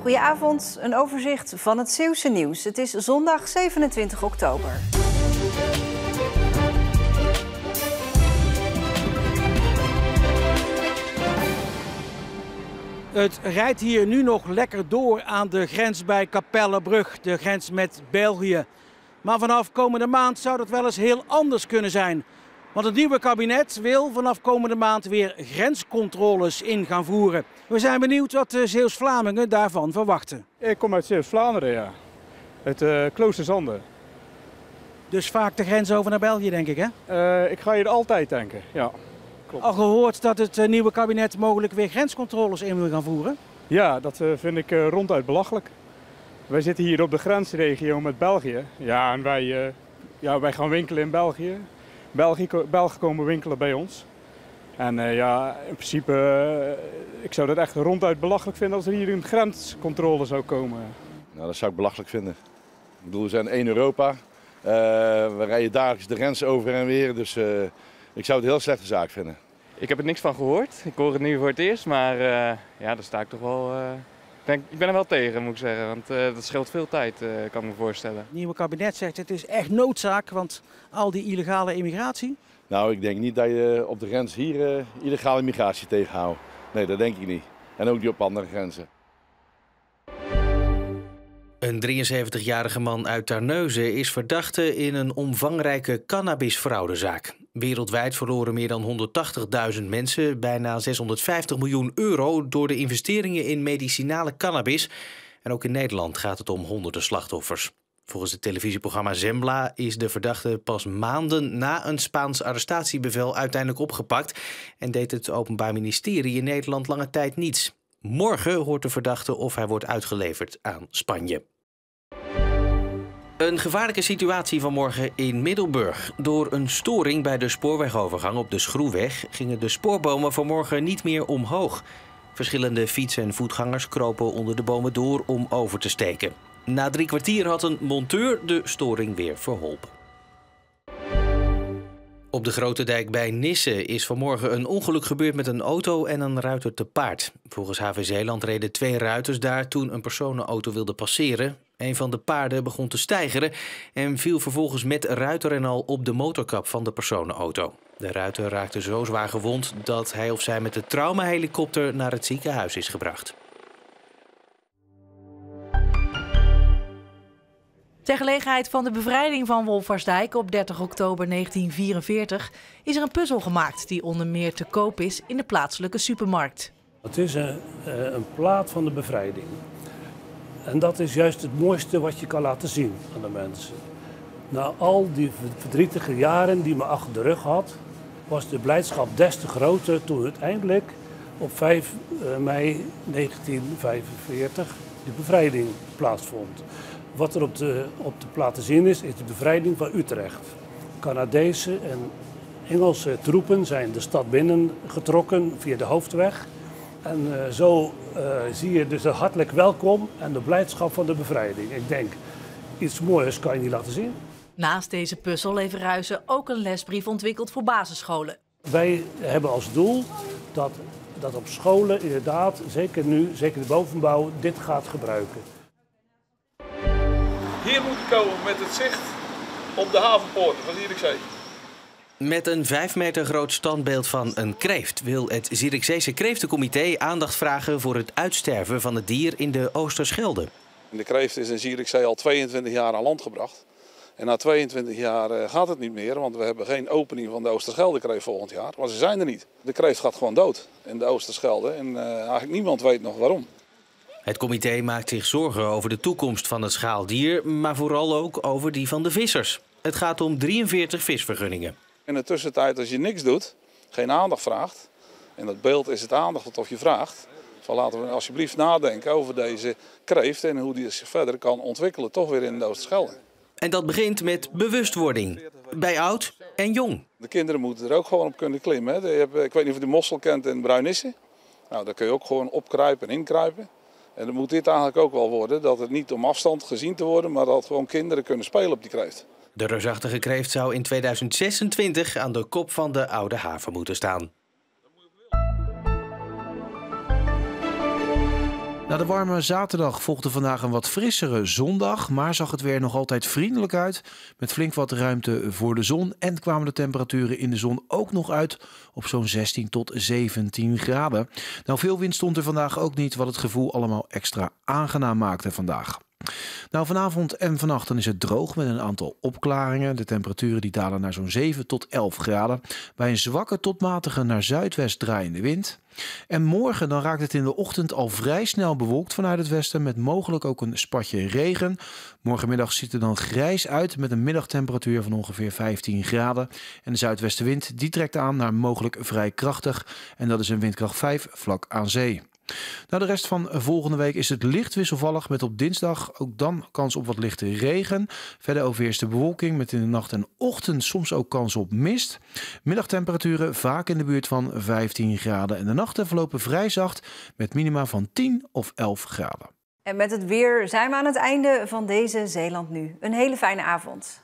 Goedenavond, een overzicht van het Zeeuwse nieuws. Het is zondag 27 oktober. Het rijdt hier nu nog lekker door aan de grens bij Kapellebrug, de grens met België. Maar vanaf komende maand zou dat wel eens heel anders kunnen zijn. Want het nieuwe kabinet wil vanaf komende maand weer grenscontroles in gaan voeren. We zijn benieuwd wat de Zeeuws-Vlamingen daarvan verwachten. Ik kom uit Zeeuws-Vlaanderen, ja. Uit Kloosterzande. Dus vaak de grens over naar België, denk ik, hè? Ik ga hier altijd denken, ja. Klopt. Al gehoord dat het nieuwe kabinet mogelijk weer grenscontroles in wil gaan voeren? Ja, dat vind ik ronduit belachelijk. Wij zitten hier op de grensregio met België. Ja, en wij gaan winkelen in België. Belgen komen winkelen bij ons. En in principe, ik zou dat echt ronduit belachelijk vinden als er hier een grenscontrole zou komen. Nou, dat zou ik belachelijk vinden. Ik bedoel, we zijn één Europa. We rijden dagelijks de grens over en weer, dus ik zou het een heel slechte zaak vinden. Ik heb er niks van gehoord. Ik hoor het nu voor het eerst, maar ja, daar sta ik toch wel... Ik ben er wel tegen, moet ik zeggen, want dat scheelt veel tijd, kan ik me voorstellen. Het nieuwe kabinet zegt het is echt noodzaak, want al die illegale immigratie... Nou, ik denk niet dat je op de grens hier illegale immigratie tegenhoudt. Nee, dat denk ik niet. En ook niet op andere grenzen. Een 73-jarige man uit Terneuzen is verdachte in een omvangrijke cannabisfraudezaak. Wereldwijd verloren meer dan 180.000 mensen bijna 650 miljoen euro door de investeringen in medicinale cannabis. En ook in Nederland gaat het om honderden slachtoffers. Volgens het televisieprogramma Zembla is de verdachte pas maanden na een Spaans arrestatiebevel uiteindelijk opgepakt en deed het Openbaar Ministerie in Nederland lange tijd niets. Morgen hoort de verdachte of hij wordt uitgeleverd aan Spanje. Een gevaarlijke situatie vanmorgen in Middelburg. Door een storing bij de spoorwegovergang op de Schroeweg gingen de spoorbomen vanmorgen niet meer omhoog. Verschillende fiets- en voetgangers kropen onder de bomen door om over te steken. Na 3 kwartier had een monteur de storing weer verholpen. Op de Grote Dijk bij Nisse is vanmorgen een ongeluk gebeurd met een auto en een ruiter te paard. Volgens HV Zeeland reden 2 ruiters daar toen een personenauto wilde passeren. Een van de paarden begon te steigeren en viel vervolgens met ruiter en al op de motorkap van de personenauto. De ruiter raakte zo zwaar gewond dat hij of zij met de traumahelikopter naar het ziekenhuis is gebracht. Ter gelegenheid van de bevrijding van Wolfersdijk op 30 oktober 1944 is er een puzzel gemaakt die onder meer te koop is in de plaatselijke supermarkt. Het is een plaat van de bevrijding. En dat is juist het mooiste wat je kan laten zien aan de mensen. Na al die verdrietige jaren die me achter de rug had, was de blijdschap des te groter toen uiteindelijk op 5 mei 1945 de bevrijding plaatsvond. Wat er op de plaat te zien is de bevrijding van Utrecht. Canadese en Engelse troepen zijn de stad binnengetrokken via de hoofdweg. En zo zie je dus een hartelijk welkom en de blijdschap van de bevrijding. Ik denk, iets moois kan je niet laten zien. Naast deze puzzel heeft Ruijsen ook een lesbrief ontwikkeld voor basisscholen. Wij hebben als doel dat op scholen inderdaad, zeker nu, zeker de bovenbouw, dit gaat gebruiken. Hier moet ik komen met het zicht op de havenpoorten van Zierikzee. Met een 5 meter groot standbeeld van een kreeft wil het Zierikzeese Kreeftencomité aandacht vragen voor het uitsterven van het dier in de Oosterschelde. De kreeft is in Zierikzee al 22 jaar aan land gebracht. En na 22 jaar gaat het niet meer, want we hebben geen opening van de Oosterscheldekreeft volgend jaar. Maar ze zijn er niet. De kreeft gaat gewoon dood in de Oosterschelde en eigenlijk niemand weet nog waarom. Het comité maakt zich zorgen over de toekomst van het schaaldier, maar vooral ook over die van de vissers. Het gaat om 43 visvergunningen. In de tussentijd, als je niks doet, geen aandacht vraagt, en dat beeld is het aandacht of je vraagt, van laten we alsjeblieft nadenken over deze kreeft en hoe die zich verder kan ontwikkelen, toch weer in de Oosterschelde. En dat begint met bewustwording, bij oud en jong. De kinderen moeten er ook gewoon op kunnen klimmen. Hè. Ik weet niet of je de mossel kent in Bruinisse. Nou, daar kun je ook gewoon opkruipen en inkruipen. En dan moet dit eigenlijk ook wel worden, dat het niet om afstand gezien te worden, maar dat gewoon kinderen kunnen spelen op die kreeft. De reusachtige kreeft zou in 2026 aan de kop van de Oude Haven moeten staan. Na de warme zaterdag volgde vandaag een wat frissere zondag, maar zag het weer nog altijd vriendelijk uit. Met flink wat ruimte voor de zon en kwamen de temperaturen in de zon ook nog uit op zo'n 16 tot 17 graden. Nou, veel wind stond er vandaag ook niet, wat het gevoel allemaal extra aangenaam maakte vandaag. Nou, vanavond en vannacht dan is het droog met een aantal opklaringen. De temperaturen die dalen naar zo'n 7 tot 11 graden. Bij een zwakke tot matige naar zuidwest draaiende wind. En morgen dan raakt het in de ochtend al vrij snel bewolkt vanuit het westen. Met mogelijk ook een spatje regen. Morgenmiddag ziet er dan grijs uit met een middagtemperatuur van ongeveer 15 graden. En de zuidwestenwind die trekt aan naar mogelijk vrij krachtig. En dat is een windkracht 5 vlak aan zee. Nou, de rest van volgende week is het licht wisselvallig met op dinsdag ook dan kans op wat lichte regen. Verder overheerst de bewolking met in de nacht en ochtend soms ook kans op mist. Middagtemperaturen vaak in de buurt van 15 graden en de nachten verlopen vrij zacht met minima van 10 of 11 graden. En met het weer zijn we aan het einde van deze Zeeland Nu. Een hele fijne avond.